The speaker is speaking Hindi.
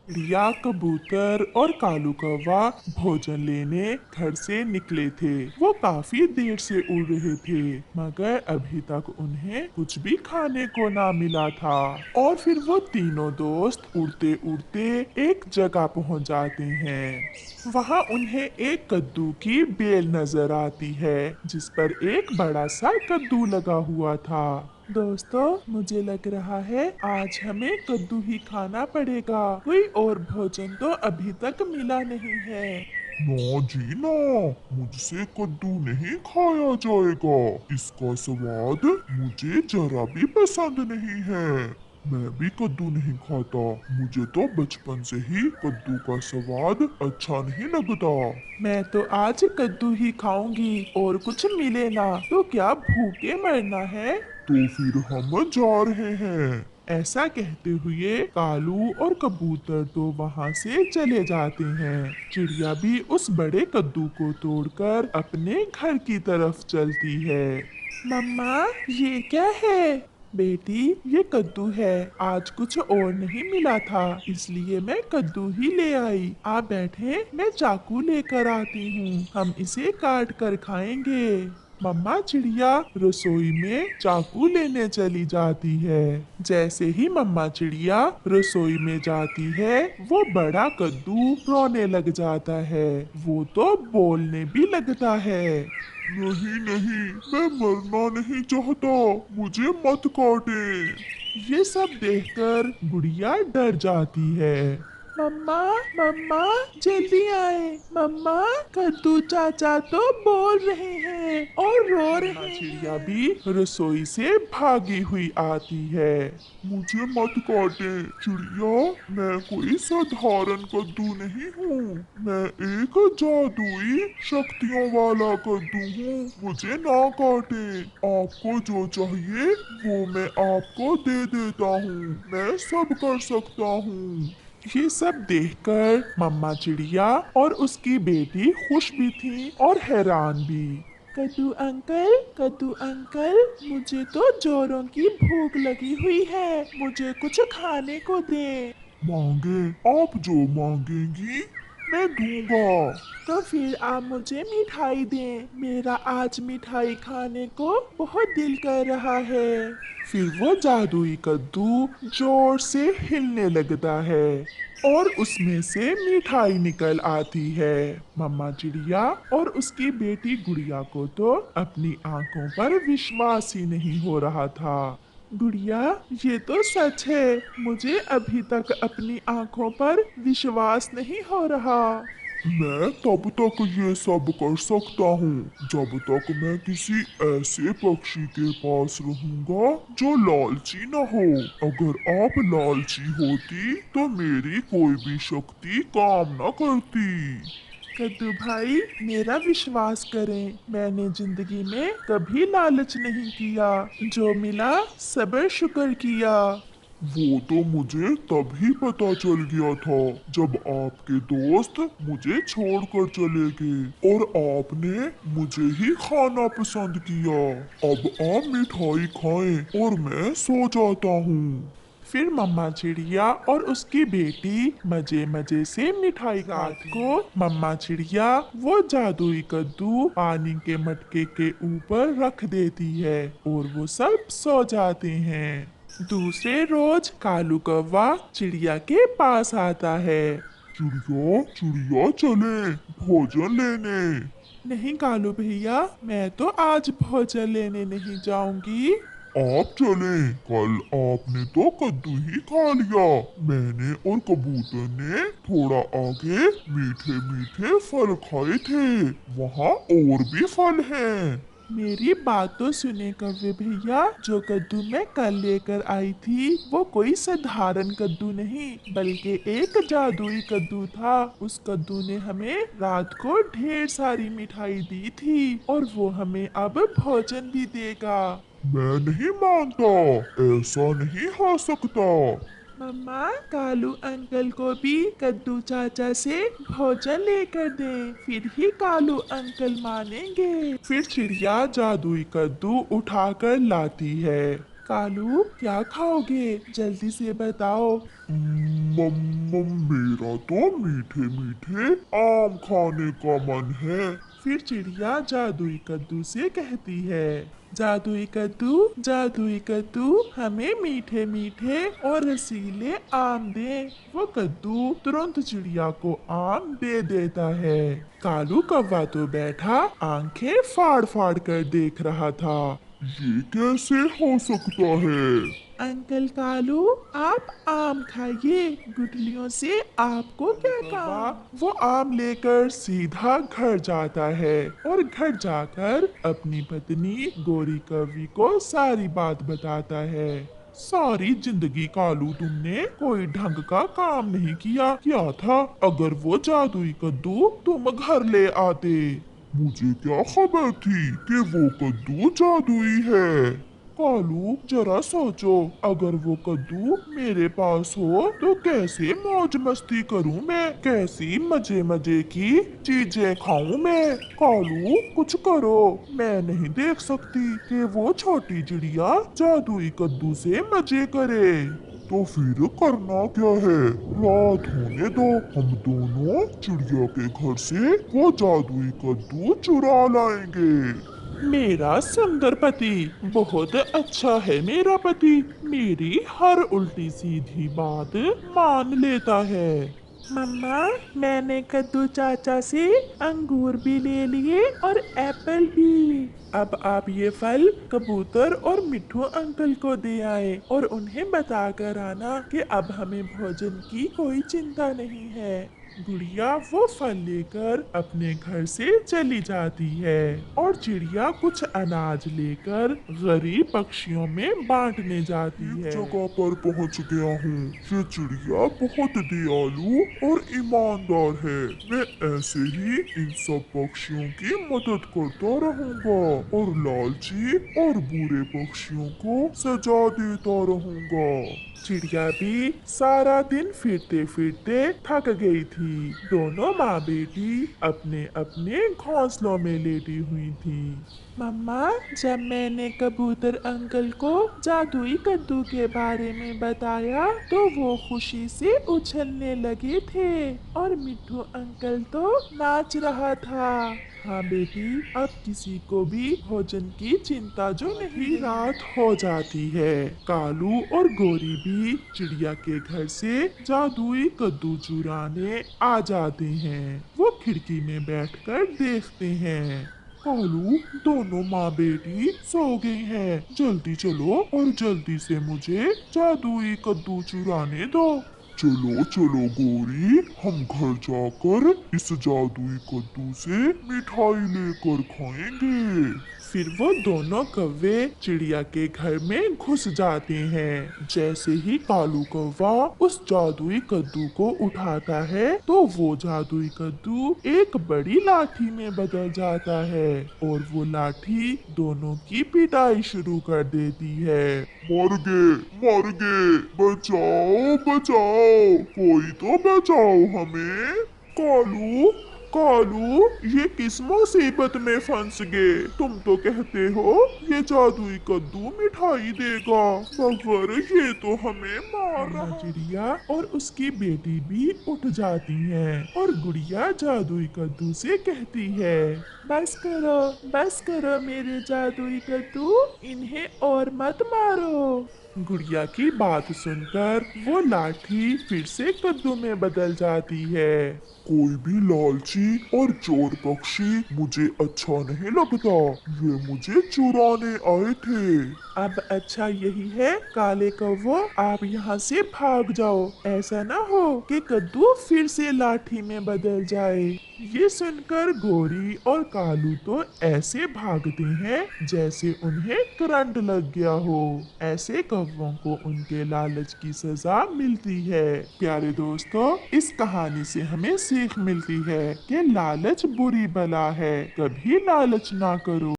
चिड़िया, कबूतर और कालू कौवा भोजन लेने घर से निकले थे। वो काफी देर से उड़ रहे थे, मगर अभी तक उन्हें कुछ भी खाने को ना मिला था। और फिर वो तीनों दोस्त उड़ते उड़ते एक जगह पहुंच जाते हैं। वहां उन्हें एक कद्दू की बेल नजर आती है, जिस पर एक बड़ा सा कद्दू लगा हुआ था। दोस्तों, मुझे लग रहा है आज हमें कद्दू ही खाना पड़ेगा। कोई और भोजन तो अभी तक मिला नहीं है। ना जी ना, मुझसे कद्दू नहीं खाया जाएगा। इसका स्वाद मुझे जरा भी पसंद नहीं है। मैं भी कद्दू नहीं खाता। मुझे तो बचपन से ही कद्दू का स्वाद अच्छा नहीं लगता। मैं तो आज कद्दू ही खाऊंगी, और कुछ मिले ना तो क्या भूखे मरना है। तो फिर हम जा रहे हैं। ऐसा कहते हुए कालू और कबूतर तो वहां से चले जाते हैं। चिड़िया भी उस बड़े कद्दू को तोड़कर अपने घर की तरफ चलती है। मम्मा, ये क्या है? बेटी, ये कद्दू है। आज कुछ और नहीं मिला था, इसलिए मैं कद्दू ही ले आई। आप बैठे, मैं चाकू लेकर आती हूँ। हम इसे काट कर खाएंगे। मम्मा चिड़िया रसोई में चाकू लेने चली जाती है। जैसे ही मम्मा चिड़िया रसोई में जाती है, वो बड़ा कद्दू रोने लग जाता है। वो तो बोलने भी लगता है। नहीं नहीं, मैं मरना नहीं चाहता। मुझे मत काटे। ये सब देखकर गुड़िया डर जाती है। मम्मा, मम्मा, जल्दी आए। मम्मा, कद्दू चाचा तो बोल रहे हैं और रो रहे चिड़िया हैं। भी रसोई से भागी हुई आती है। मुझे मत काटे चिड़िया। मैं कोई साधारण कद्दू नहीं हूँ। मैं एक जादुई शक्तियों वाला कद्दू हूँ। मुझे ना काटे। आपको जो चाहिए वो मैं आपको दे देता हूँ। मैं सब कर सकता हूँ। ये सब देखकर मम्मा चिड़िया और उसकी बेटी खुश भी थी और हैरान भी। कद्दू अंकल, मुझे तो जोरों की भूख लगी हुई है। मुझे कुछ खाने को दे। मांगे? आप जो मांगेंगी मैं दूंगा। तो फिर आप मुझे मिठाई दें। मेरा आज मिठाई खाने को बहुत दिल कर रहा है। फिर वो जादुई कद्दू जोर से हिलने लगता है और उसमें से मिठाई निकल आती है। मम्मा चिड़िया और उसकी बेटी गुड़िया को तो अपनी आंखों पर विश्वास ही नहीं हो रहा था। गुड़िया, ये तो सच है। मुझे अभी तक अपनी आंखों पर विश्वास नहीं हो रहा। मैं तब तक ये सब कर सकता हूँ जब तक मैं किसी ऐसे पक्षी के पास रहूंगा जो लालची न हो। अगर आप लालची होती तो मेरी कोई भी शक्ति काम न करती। कद्दू भाई, मेरा विश्वास करें, मैंने जिंदगी में कभी लालच नहीं किया। जो मिला सब्र शुक्र किया। वो तो मुझे तभी पता चल गया था जब आपके दोस्त मुझे छोड़कर चले गए और आपने मुझे ही खाना पसंद किया। अब आप मिठाई खाएं और मैं सो जाता हूँ। फिर मम्मा चिड़िया और उसकी बेटी मजे मजे से मिठाई काट को मम्मा चिड़िया वो जादुई कद्दू पानी के मटके के ऊपर रख देती है और वो सब सो जाते हैं। दूसरे रोज कालू कौवा चिड़िया के पास आता है। चिड़िया चिड़िया चले भोजन लेने। नहीं कालू भैया, मैं तो आज भोजन लेने नहीं जाऊंगी। आप चलें। कल आपने तो कद्दू ही खा लिया। मैंने और कबूतर ने थोड़ा आगे मीठे मीठे फल खाए थे। वहाँ और भी फल हैं। मेरी बात तो सुने कव्वे भैया। जो कद्दू मैं कल लेकर आई थी वो कोई साधारण कद्दू नहीं, बल्कि एक जादुई कद्दू था। उस कद्दू ने हमें रात को ढेर सारी मिठाई दी थी और वो हमें अब भोजन भी देगा। मैं नहीं मानता। ऐसा नहीं हो सकता। मम्मा, कालू अंकल को भी कद्दू चाचा से भोजन लेकर दें, फिर ही कालू अंकल मानेंगे। फिर चिड़िया जादुई कद्दू उठाकर लाती है कालू क्या खाओगे, जल्दी से बताओ। मेरा तो मीठे मीठे आम खाने का मन है। फिर चिड़िया जादुई कद्दू से कहती है, जादुई कद्दू, जादुई कद्दू, हमें मीठे मीठे और रसीले आम दे। वो कद्दू तुरंत चिड़िया को आम दे देता है। कालू कौवा तो बैठा आंखें फाड़ फाड़ कर देख रहा था। ये कैसे हो सकता है? अंकल कालू, आप आम खाइए, गुठलियों से आपको क्या काम। वो आम लेकर सीधा घर जाता है और घर जाकर अपनी पत्नी गोरी कौवी को सारी बात बताता है। सारी जिंदगी कालू तुमने कोई ढंग का काम नहीं किया क्या था। अगर वो जादुई कद्दू तुम घर ले आते। मुझे क्या खबर थी कि वो कद्दू जादुई है? कालू जरा सोचो, अगर वो कद्दू मेरे पास हो तो कैसे मौज मस्ती करूं मैं, कैसी मजे मजे की चीजें खाऊं मैं। कालू कुछ करो, मैं नहीं देख सकती कि वो छोटी चिड़िया जादुई कद्दू से मजे करे। तो फिर करना क्या है? रात होने दो, हम दोनों चिड़िया के घर से वो जादुई कद्दू चुरा लाएंगे। मेरा सुंदर पति, बहुत अच्छा है मेरा पति, मेरी हर उल्टी सीधी बात मान लेता है। मम्मा, मैंने कद्दू चाचा से अंगूर भी ले लिए और एप्पल भी। अब आप ये फल कबूतर और मिट्ठू अंकल को दे आए और उन्हें बता कर आना कि अब हमें भोजन की कोई चिंता नहीं है। गुड़िया वो फल लेकर अपने घर से चली जाती है और चिड़िया कुछ अनाज लेकर गरीब पक्षियों में बांटने जाती एक है। जगह पर पहुंच गया हूँ। ये चिड़िया बहुत दयालु और ईमानदार है। मैं ऐसे ही इन सब पक्षियों की मदद करता रहूंगा और लालची और बुरे पक्षियों को सजा देता रहूंगा। चिड़िया भी सारा दिन फिरते फिरते थक गई थी। दोनों माँ बेटी अपने अपने घोंसलों में लेटी हुई थी। मम्मा, जब मैंने कबूतर अंकल को जादुई कद्दू के बारे में बताया तो वो खुशी से उछलने लगे थे और मिट्ठू अंकल तो नाच रहा था। हाँ बेटी, अब किसी को भी भोजन की चिंता जो नहीं। रात हो जाती है। कालू और गोरी भी चिड़िया के घर से जादुई कद्दू चुराने आ जाते हैं। वो खिड़की में बैठकर देखते हैं। कालू, दोनों माँ बेटी सो गई हैं। जल्दी चलो और जल्दी से मुझे जादुई कद्दू चुराने दो। चलो चलो गोरी, हम घर जाकर इस जादुई कद्दू से मिठाई लेकर खाएंगे। फिर वो दोनों कौवे चिड़िया के घर में घुस जाते हैं। जैसे ही कालू कौवा उस जादुई कद्दू को उठाता है तो वो जादुई कद्दू एक बड़ी लाठी में बदल जाता है और वो लाठी दोनों की पिटाई शुरू कर देती है। मर गए, मर गए, बचाओ बचाओ, कोई तो बचाओ हमें। कालू, कालू, ये किस मुसीबत में फंस गए। तुम तो कहते हो ये जादुई कद्दू मिठाई देगा, मगर ये तो हमें मार रहा। चिड़िया और उसकी बेटी भी उठ जाती हैं और गुड़िया जादुई कद्दू से कहती है, बस करो मेरे जादुई कद्दू, इन्हें और मत मारो। गुड़िया की बात सुनकर वो लाठी फिर से कद्दू में बदल जाती है। कोई भी लालची और चोर पक्षी मुझे अच्छा नहीं लगता। वे मुझे चुराने आए थे। अब अच्छा यही है काले कौवो, आप यहाँ से भाग जाओ। ऐसा ना हो कि कद्दू फिर से लाठी में बदल जाए। ये सुनकर गोरी और कालू तो ऐसे भागते हैं जैसे उन्हें करंट लग गया हो। ऐसे कौवों को उनके लालच की सजा मिलती है। प्यारे दोस्तों, इस कहानी से हमें सीख मिलती है कि लालच बुरी बला है, कभी लालच ना करो।